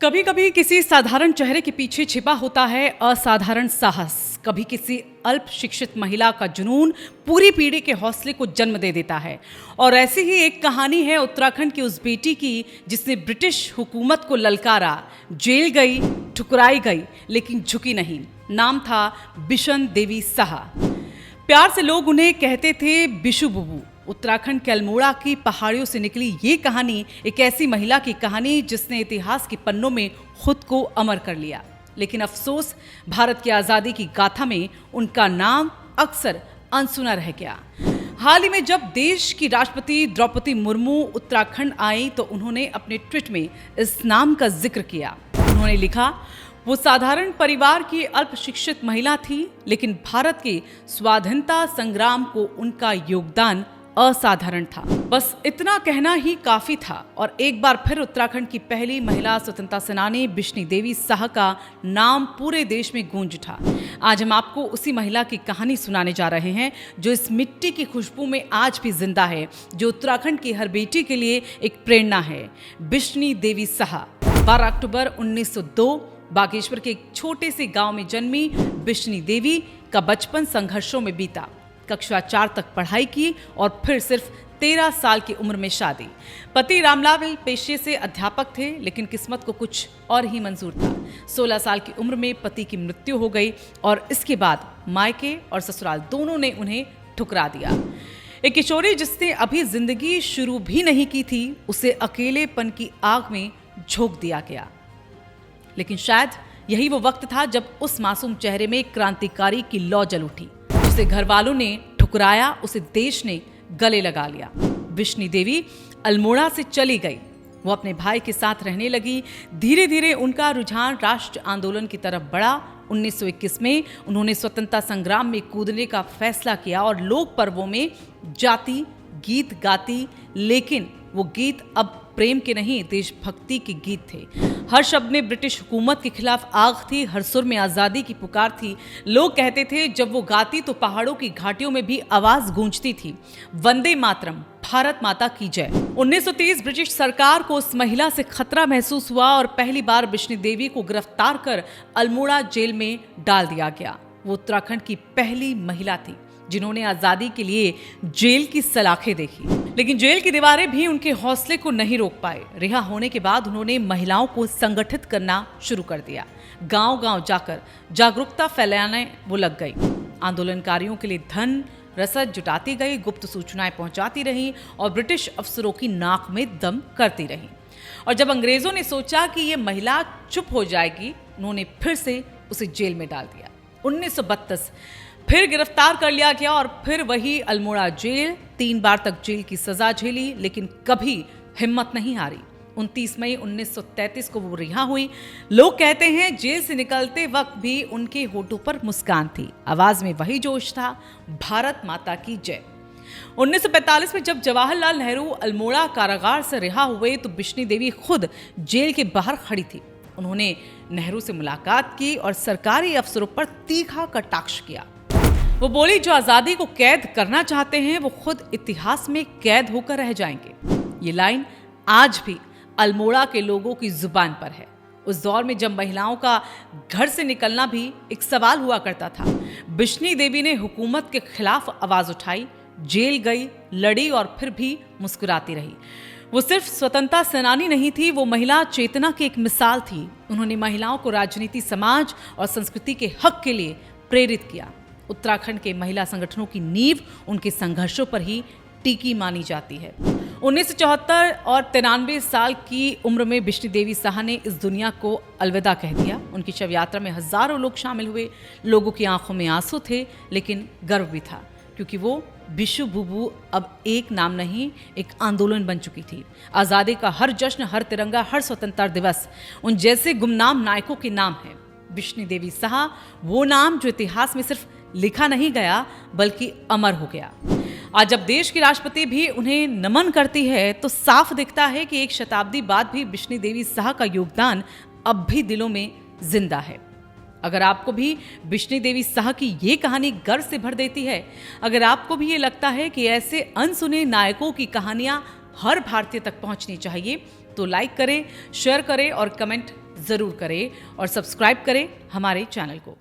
कभी कभी किसी साधारण चेहरे के पीछे छिपा होता है असाधारण साहस। कभी किसी अल्प शिक्षित महिला का जुनून पूरी पीढ़ी के हौसले को जन्म दे देता है। और ऐसी ही एक कहानी है उत्तराखंड की उस बेटी की जिसने ब्रिटिश हुकूमत को ललकारा, जेल गई, ठुकराई गई, लेकिन झुकी नहीं। नाम था बिशन देवी साहा। प्यार से लोग उन्हें कहते थे बिशु बुबू। उत्तराखंड के अल्मोड़ा की पहाड़ियों से निकली ये कहानी एक ऐसी महिला की कहानी जिसने इतिहास के पन्नों में खुद को अमर कर लिया। लेकिन अफसोस, भारत की आज़ादी की गाथा में उनका नाम अक्सर अनसुना रह गया। हाल ही में जब देश की राष्ट्रपति द्रौपदी मुर्मू उत्तराखंड आई तो उन्होंने अपने ट्वीट में इस नाम का जिक्र किया। उन्होंने लिखा, वो साधारण परिवार की अल्प शिक्षित महिला थी, लेकिन भारत के स्वाधीनता संग्राम को उनका योगदान असाधारण था। बस इतना कहना ही काफी था। और एक बार फिर उत्तराखंड की पहली महिला स्वतंत्रता सेनानी बिशनी देवी साहा का नाम पूरे देश में गूंज उठा। आज हम आपको उसी महिला की कहानी सुनाने जा रहे हैं जो इस मिट्टी की खुशबू में आज भी जिंदा है, जो उत्तराखंड की हर बेटी के लिए एक प्रेरणा है। बिशनी देवी साहा 12 अक्टूबर 1902 बागेश्वर के एक छोटे से गांव में जन्मी बिशनी देवी का बचपन संघर्षों में बीता। कक्षा 4 तक पढ़ाई की और फिर सिर्फ 13 साल की उम्र में शादी। पति रामलाल पेशे से अध्यापक थे, लेकिन किस्मत को कुछ और ही मंजूर था। 16 साल की उम्र में पति की मृत्यु हो गई और इसके बाद मायके और ससुराल दोनों ने उन्हें ठुकरा दिया। एक किशोरी जिसने अभी जिंदगी शुरू भी नहीं की थी, उसे अकेलेपन की आग में झोंक दिया गया। लेकिन शायद यही वो वक्त था जब उस मासूम चेहरे में क्रांतिकारी की लौ जल उठी। उसे घर वालों ने ठुकराया, उसे देश ने गले लगा लिया। बिशनी देवी अल्मोड़ा से चली गई। वो अपने भाई के साथ रहने लगी। धीरे धीरे उनका रुझान राष्ट्र आंदोलन की तरफ बढ़ा। 1921 में उन्होंने स्वतंत्रता संग्राम में कूदने का फैसला किया और लोक पर्वों में जाति गीत गाती, लेकिन वो गीत अब प्रेम के नहीं, देशभक्ति के गीत थे। हर शब्द में ब्रिटिश हुकूमत के खिलाफ आग थी, हर सुर में आजादी की पुकार थी। लोग कहते थे जब वो गाती तो पहाड़ों की घाटियों में भी आवाज गूंजती थी, वंदे मातरम, भारत माता की जय। 1930 ब्रिटिश सरकार को उस महिला से खतरा महसूस हुआ और पहली बार बिशनी देवी को गिरफ्तार कर अल्मोड़ा जेल में डाल दिया गया। वो उत्तराखंड की पहली महिला थी जिन्होंने आजादी के लिए जेल की सलाखें देखी, लेकिन जेल की दीवारें भी उनके हौसले को नहीं रोक पाए। रिहा होने के बाद उन्होंने महिलाओं को संगठित करना शुरू कर दिया। गांव-गांव जाकर जागरूकता फैलाने वो लग गई। आंदोलनकारियों के लिए धन रसद जुटाती गई, गुप्त सूचनाएं पहुंचाती रही और ब्रिटिश अफसरों की नाक में दम करती रही। और जब अंग्रेजों ने सोचा कि ये महिला चुप हो जाएगी, उन्होंने फिर से उसे जेल में डाल दिया। 1932 फिर गिरफ्तार कर लिया गया और फिर वही अल्मोड़ा जेल। 3 बार तक जेल की सजा झेली, लेकिन कभी हिम्मत नहीं हारी। 29 मई 1933 को वो रिहा हुई। लोग कहते हैं जेल से निकलते वक्त भी उनके होठों पर मुस्कान थी, आवाज में वही जोश था, भारत माता की जय। 1945 में जब जवाहरलाल नेहरू अल्मोड़ा कारागार से रिहा हुए तो बिशनी देवी खुद जेल के बाहर खड़ी थी। उन्होंने नेहरू से मुलाकात की और सरकारी अफसरों पर तीखा कटाक्ष किया। वो बोली, जो आजादी को कैद करना चाहते हैं वो खुद इतिहास में कैद होकर रह जाएंगे। ये लाइन आज भी अल्मोड़ा के लोगों की जुबान पर है। उस दौर में जब महिलाओं का घर से निकलना भी एक सवाल हुआ करता था, बिशनी देवी ने हुकूमत के खिलाफ आवाज उठाई, जेल गई, लड़ी और फिर भी मुस्कुराती रही। वो सिर्फ स्वतंत्रता सेनानी नहीं थी, वो महिला चेतना की एक मिसाल थी। उन्होंने महिलाओं को राजनीति, समाज और संस्कृति के हक के लिए प्रेरित किया। उत्तराखंड के महिला संगठनों की नींव उनके संघर्षों पर ही टिकी मानी जाती है। 1974 और 93 साल की उम्र में बिशनी देवी साहा ने इस दुनिया को अलविदा कह दिया। उनकी शव यात्रा में हजारों लोग शामिल हुए। लोगों की आंखों में आंसू थे, लेकिन गर्व भी था, क्योंकि वो बिशु बुबू अब एक नाम नहीं, एक आंदोलन बन चुकी थी। आजादी का हर जश्न, हर तिरंगा, हर स्वतंत्रता दिवस उन जैसे गुमनाम नायकों के नाम है। बिशनी देवी साहा वो नाम जो इतिहास में सिर्फ लिखा नहीं गया बल्कि अमर हो गया। आज जब देश की राष्ट्रपति भी उन्हें नमन करती है तो साफ दिखता है कि एक शताब्दी बाद भी बिशनी देवी साहा का योगदान अब भी दिलों में जिंदा है। अगर आपको भी बिशनी देवी साहा की ये कहानी गर्व से भर देती है, अगर आपको भी ये लगता है कि ऐसे अनसुने नायकों की कहानियां हर भारतीय तक पहुंचनी चाहिए, तो लाइक करें, शेयर करें और कमेंट ज़रूर करें और सब्सक्राइब करें हमारे चैनल को।